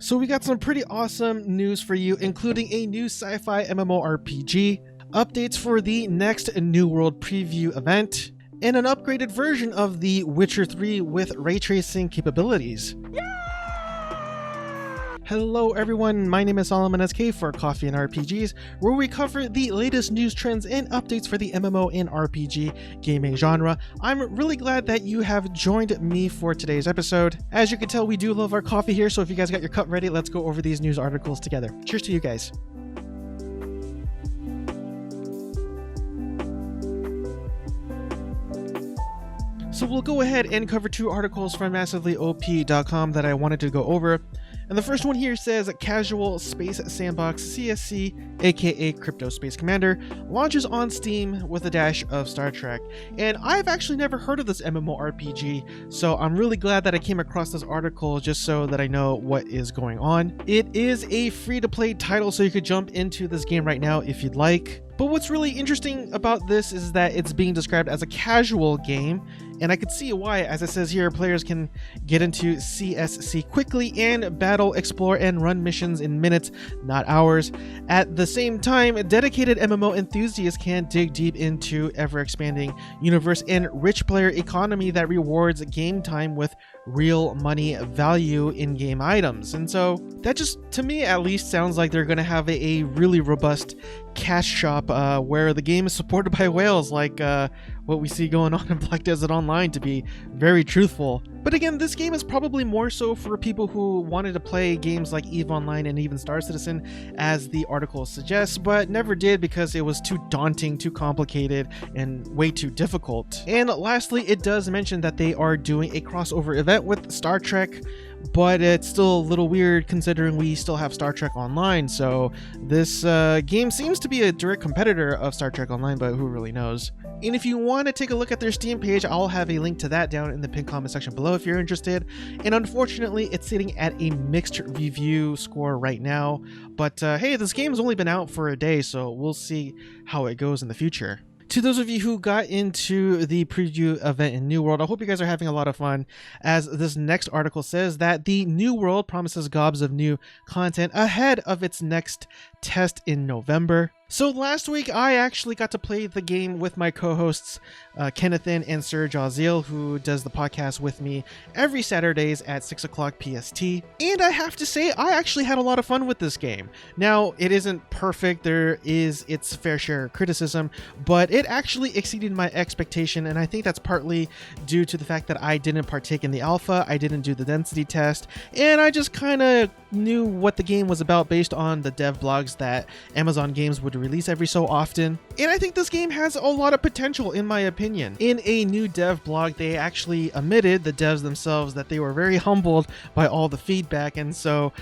So we got some pretty awesome news for you, including a new sci-fi MMORPG, updates for the next New World preview event, and an upgraded version of The Witcher 3 with ray tracing capabilities. Hello everyone, my name is Solomon SK for Coffee and RPGs, where we cover the latest news, trends, and updates for the MMO and RPG gaming genre. I'm really glad that you have joined me for today's episode. As you can tell, we do love our coffee here, so if you guys got your cup ready, let's go over these news articles together. Cheers to you guys. So we'll go ahead and cover two articles from massivelyop.com that I wanted to go over. And the first one here says Casual Space Sandbox CSC, aka Crypto Space Commander, launches on Steam with a dash of Star Trek. And I've actually never heard of this MMORPG, so I'm really glad that I came across this article just so that I know what is going on. It is a free-to-play title, so you could jump into this game right now if you'd like. But what's really interesting about this is that it's being described as a casual game, and I could see why. As it says here, players can get into CSC quickly and battle, explore, and run missions in minutes, not hours. At the same time, dedicated MMO enthusiasts can dig deep into ever-expanding universe and rich player economy that rewards game time with real money value in-game items. And so that just, to me at least, sounds like they're going to have a really robust cash shop where the game is supported by whales, like what we see going on in Black Desert Online, to be very truthful. But again, this game is probably more so for people who wanted to play games like EVE Online and even Star Citizen, as the article suggests, but never did because it was too daunting, too complicated, and way too difficult. And lastly, it does mention that they are doing a crossover event with Star Trek, but it's still a little weird considering we still have Star Trek Online, so this game seems to be a direct competitor of Star Trek Online, but who really knows. And if you want to take a look at their Steam page, I'll have a link to that down in the pinned comment section below if you're interested. And unfortunately, it's sitting at a mixed review score right now, but hey, this game's only been out for a day, so we'll see how it goes in the future. To those of you who got into the preview event in New World, I hope you guys are having a lot of fun, as this next article says that the New World promises gobs of new content ahead of its next test in November. So last week, I actually got to play the game with my co-hosts, Kennethan and Sir Jaziel, who does the podcast with me every Saturdays at 6 o'clock PST. And I have to say, I actually had a lot of fun with this game. Now, it isn't perfect. There is its fair share of criticism, but it actually exceeded my expectation. And I think that's partly due to the fact that I didn't partake in the alpha. I didn't do the density test. And I just kind of knew what the game was about based on the dev blogs that Amazon Games would release every so often. And I think this game has a lot of potential, in my opinion. In a new dev blog, they actually admitted, the devs themselves, that they were very humbled by all the feedback. And so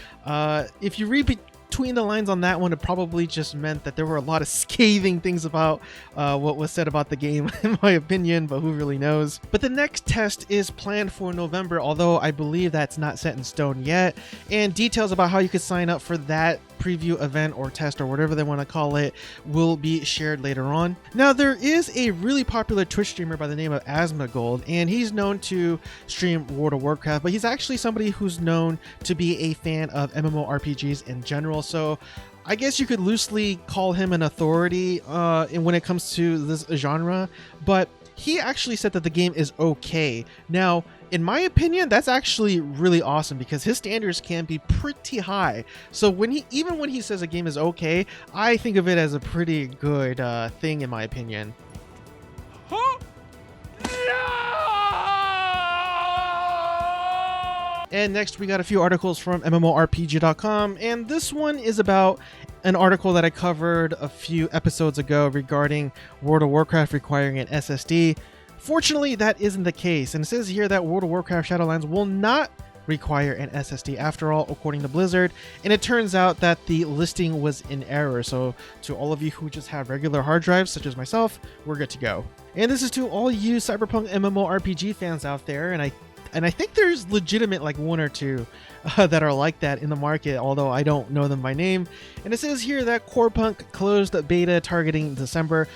if you read between the lines on that one, it probably just meant that there were a lot of scathing things about what was said about the game, in my opinion, but who really knows. But the next test is planned for November, although I believe that's not set in stone yet, and details about how you could sign up for that preview event or test or whatever they want to call it will be shared later on. Now, there is a really popular Twitch streamer by the name of Asmongold, and he's known to stream World of Warcraft, but he's actually somebody who's known to be a fan of MMORPGs in general. So I guess you could loosely call him an authority when it comes to this genre, but he actually said that the game is okay. Now, in my opinion, that's actually really awesome because his standards can be pretty high. So even when he says a game is okay, I think of it as a pretty good thing, in my opinion. Huh? And next we got a few articles from MMORPG.com, and this one is about an article that I covered a few episodes ago regarding World of Warcraft requiring an SSD. Fortunately, that isn't the case, and it says here that World of Warcraft Shadowlands will not require an SSD after all, according to Blizzard, and it turns out that the listing was in error. So to all of you who just have regular hard drives, such as myself, we're good to go. And this is to all you Cyberpunk MMORPG fans out there, and I think there's legitimate like one or two that are like that in the market, although I don't know them by name. And it says here that Corepunk closed beta targeting December.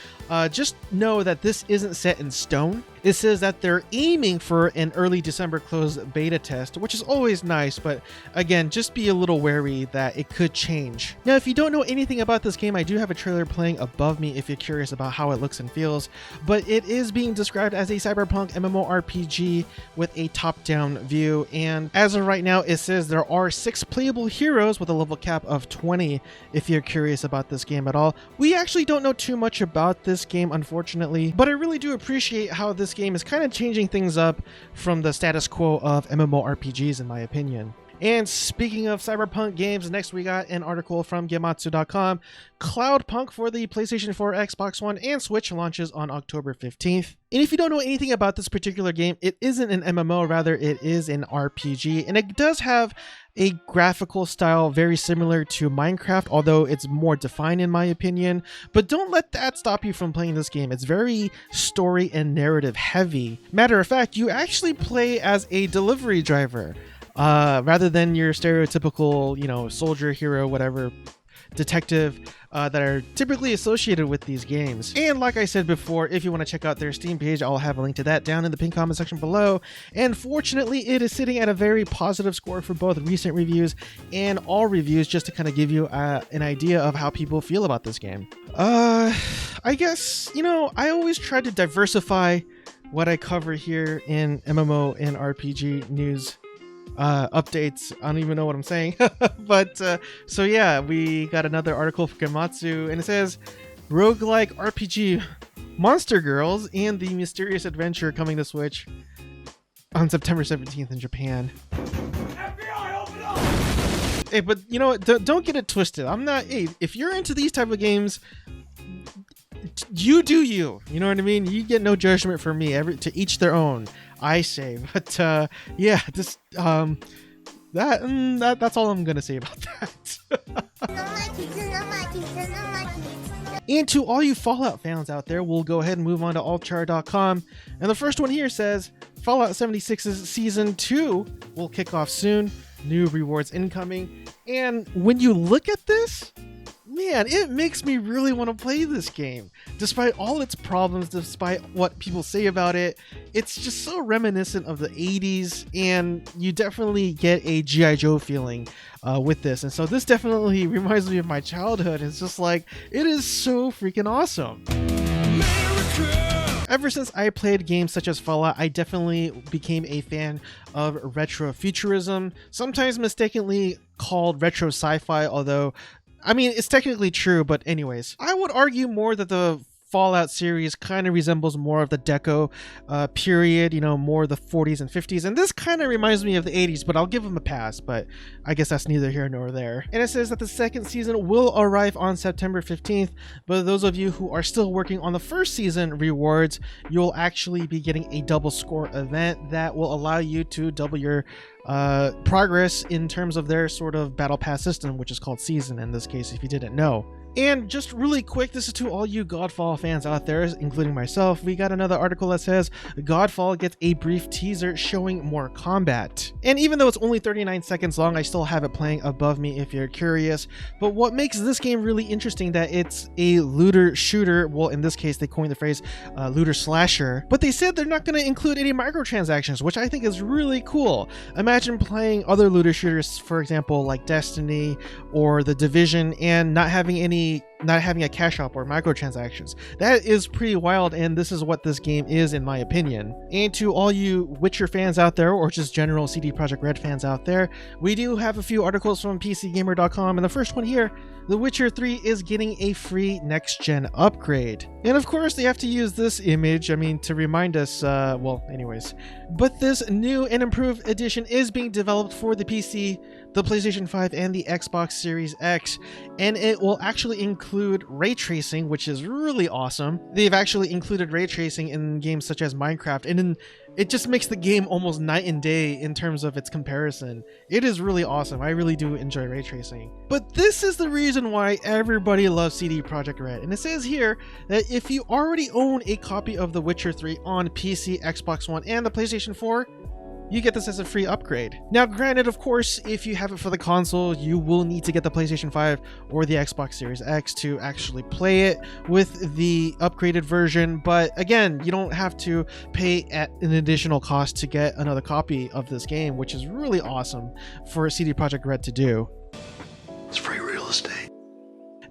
Just know that this isn't set in stone. It says that they're aiming for an early December closed beta test, which is always nice, but again, just be a little wary that it could change. Now, if you don't know anything about this game, I do have a trailer playing above me if you're curious about how it looks and feels, but it is being described as a cyberpunk MMORPG with a top-down view, and as of right now, it says there are 6 playable heroes with a level cap of 20 if you're curious about this game at all. We actually don't know too much about this game, unfortunately, but I really do appreciate how this game is kind of changing things up from the status quo of MMORPGs, in my opinion. And speaking of cyberpunk games, next we got an article from Gematsu.com. Cloudpunk for the PlayStation 4, Xbox One, and Switch launches on October 15th. And if you don't know anything about this particular game, it isn't an MMO, rather it is an RPG, and it does have a graphical style very similar to Minecraft, although it's more defined in my opinion. But don't let that stop you from playing this game. It's very story and narrative heavy. Matter of fact, you actually play as a delivery driver. Rather than your stereotypical, you know, soldier, hero, whatever, detective that are typically associated with these games. And like I said before, if you want to check out their Steam page, I'll have a link to that down in the pinned comment section below. And fortunately, it is sitting at a very positive score for both recent reviews and all reviews, just to kind of give you an idea of how people feel about this game. I guess, you know, I always try to diversify what I cover here in MMO and RPG news updates. I don't even know what I'm saying. But so yeah, we got another article from Gematsu, and it says Roguelike RPG Monster Girls and the Mysterious Adventure coming to Switch on September 17th in Japan. FBI, open up! Hey, but you know what? Don't get it twisted. I'm not. Hey, if you're into these type of games, you do you. You know what I mean? You get no judgment from me. To each their own, I say. But yeah, this that's all I'm gonna say about that. And to all you Fallout fans out there, we'll go ahead and move on to altchar.com. And the first one here says Fallout 76's Season 2 will kick off soon. New rewards incoming. And when you look at this, man, it makes me really want to play this game. Despite all its problems, despite what people say about it, it's just so reminiscent of the 80s, and you definitely get a G.I. Joe feeling with this. And so this definitely reminds me of my childhood. It's just like, it is so freaking awesome. Ever since I played games such as Fallout, I definitely became a fan of retrofuturism, sometimes mistakenly called retro sci-fi, although I mean, it's technically true, but anyways. I would argue more that the Fallout series kind of resembles more of the Deco period, you know, more the 40s and 50s, and this kind of reminds me of the 80s, but I'll give them a pass, but I guess that's neither here nor there. And it says that the second season will arrive on September 15th, but those of you who are still working on the first season rewards, you'll actually be getting a double score event that will allow you to double your progress in terms of their sort of battle pass system, which is called season in this case, if you didn't know. And just really quick, this is to all you Godfall fans out there, including myself. We got another article that says Godfall gets a brief teaser showing more combat. And even though it's only 39 seconds long, I still have it playing above me if you're curious. But what makes this game really interesting, that it's a looter shooter. Well, in this case, they coined the phrase looter slasher. But they said they're not going to include any microtransactions, which I think is really cool. Imagine playing other looter shooters, for example, like Destiny or The Division, and not having a cash shop or microtransactions. That is pretty wild, and this is what this game is, in my opinion. And to all you Witcher fans out there, or just general CD Projekt Red fans out there, we do have a few articles from PCGamer.com, and the first one here, The Witcher 3 is getting a free next-gen upgrade. And of course, they have to use this image, I mean, to remind us, well, anyways. But this new and improved edition is being developed for the PC, the PlayStation 5, and the Xbox Series X, and it will actually include ray tracing, which is really awesome. They've actually included ray tracing in games such as Minecraft, and it just makes the game almost night and day in terms of its comparison. It is really awesome. I really do enjoy ray tracing. But this is the reason why everybody loves CD Projekt Red. And it says here that if you already own a copy of The Witcher 3 on PC, Xbox One, and the PlayStation 4, you get this as a free upgrade. Now granted, of course, if you have it for the console, you will need to get the PlayStation 5 or the Xbox Series X to actually play it with the upgraded version, but again, you don't have to pay at an additional cost to get another copy of this game, which is really awesome for CD Projekt Red to do. It's free real estate.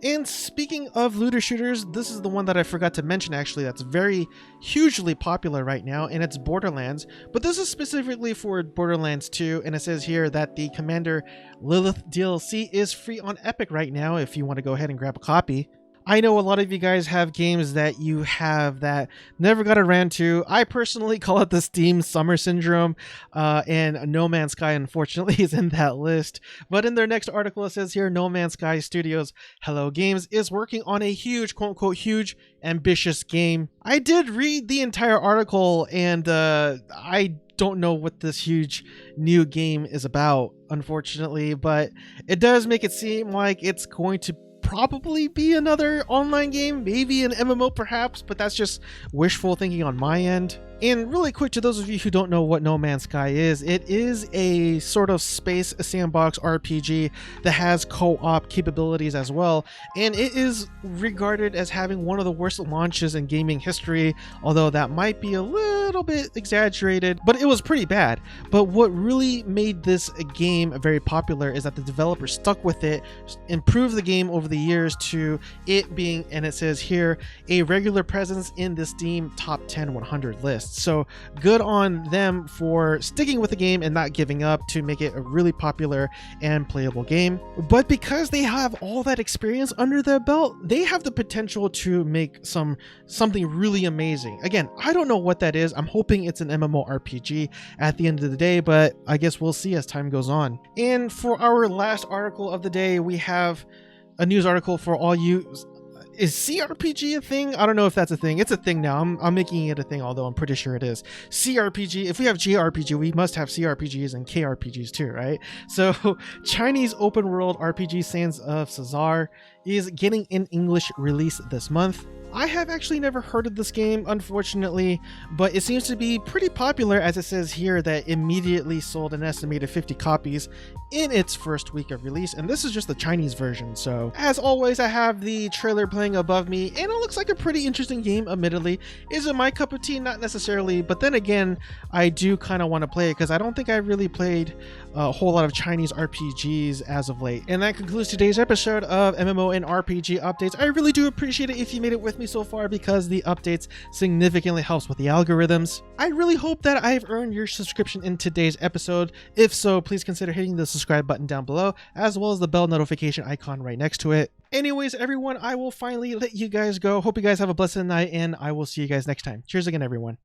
And speaking of looter shooters, this is the one that I forgot to mention actually that's very hugely popular right now, and it's Borderlands. But this is specifically for Borderlands 2, and it says here that the Commander Lilith DLC is free on Epic right now if you want to go ahead and grab a copy. I know a lot of you guys have games that you have that never got around to. I personally call it the Steam Summer Syndrome, and No Man's Sky unfortunately is in that list. But in their next article, it says here, No Man's Sky Studios Hello Games is working on a huge, quote-unquote, huge, ambitious game. I did read the entire article, and I don't know what this huge new game is about, unfortunately, but it does make it seem like it's going to probably be another online game, maybe an MMO perhaps, but that's just wishful thinking on my end. And really quick, to those of you who don't know what No Man's Sky is, it is a sort of space sandbox RPG that has co-op capabilities as well, and it is regarded as having one of the worst launches in gaming history, although that might be a little bit exaggerated, but it was pretty bad. But what really made this game very popular is that the developers stuck with it, improved the game over the years to it being, and it says here, a regular presence in the Steam Top 10 100 list. So good on them for sticking with the game and not giving up to make it a really popular and playable game. But because they have all that experience under their belt, they have the potential to make something really amazing. Again, I don't know what that is. I'm hoping it's an MMORPG at the end of the day, but I guess we'll see as time goes on. And for our last article of the day, we have a news article for all you. Is CRPG a thing? I don't know if that's a thing. It's a thing now. I'm making it a thing, although I'm pretty sure it is. CRPG, if we have JRPG, we must have CRPGs and KRPGs too, right? So Chinese open world RPG Sands of Salzaar is getting an English release this month. I have actually never heard of this game, unfortunately, but it seems to be pretty popular, as it says here that immediately sold an estimated 50 copies in its first week of release, and this is just the Chinese version. So as always, I have the trailer playing above me, and it looks like a pretty interesting game, admittedly. Is it my cup of tea? Not necessarily, but then again, I do kind of want to play it because I don't think I really played a whole lot of Chinese RPGs as of late. And that concludes today's episode of MMO and RPG Updates. I really do appreciate it if you made it with me so far, because the updates significantly helps with the algorithms. I really hope that I've earned your subscription in today's episode. If so, please consider hitting the subscribe button down below, as well as the bell notification icon right next to it. Anyways, everyone, I will finally let you guys go. Hope you guys have a blessed night, and I will see you guys next time. Cheers again, everyone.